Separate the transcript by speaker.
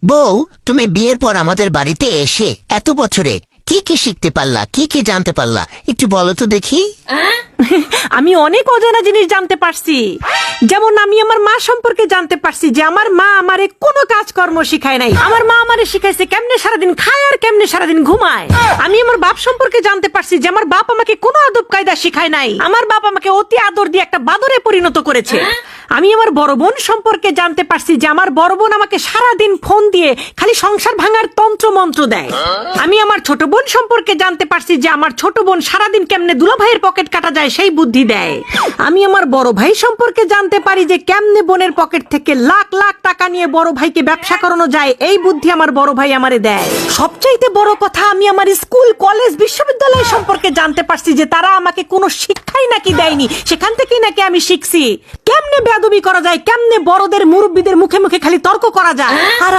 Speaker 1: বউ, তুমি বিয়ের পর আমাদের বাড়িতে এসে এত বছরে কি কি শিখতে পারলা, কি কি জানতে পারলা, একটু বলো তো দেখি।
Speaker 2: আমি অনেক অজানা জিনিস জানতে পারছি। যেমন আমি আমার মা সম্পর্কে জানতে পারছি যে আমার মা আমারে কোনো কাজকর্ম শিখায় নাই। আমার মা আমারে শিখাইছে কেমনে সারাদিন খায় আর কেমনে সারাদিন ঘুমায়। আমি আমার বাপ সম্পর্কে জানতে পারছি যে আমার বাপ আমাকে কোনো আদব কায়দা শিখায় নাই। আমার বাপ আমাকে অতি আদর দিয়ে একটা বাদরে পরিণত করেছে। আমি আমার বড় বোন সম্পর্কে জানতে পারছি যে আমার বড় বোন আমাকে সারাদিন ফোন দিয়ে খালি সংসার ভাঙার তন্ত্র মন্ত্র দেয়। আমি আমার ছোট বোন সম্পর্কে জানতে পারছি যে আমার ছোট বোন সারাদিন কেমনে দুলাভাইয়ের পকেট কাটা যায় সেই বুদ্ধি দেয়। আমি আমার বড় ভাই সম্পর্কে জানতে পারি যে কেমনে বোনের পকেট থেকে লাখ লাখ টাকা নিয়ে বড় ভাইকে ব্যবসা করানো যায়, এই বুদ্ধি আমার বড় ভাই আমারে দেয়। সবচাইতে বড় কথা, আমি আমার স্কুল কলেজ বিশ্ববিদ্যালয় সম্পর্কে জানতে পারছি যে তারা আমাকে কোনো শিক্ষাই নাকি দেয়নি, সেখান থেকেই নাকি আমি শিখছি কেমনে বেয়াদবি করা যায়, কেমনে বড়দের মুরব্বীদের মুখে মুখে খালি তর্ক করা যায়। আর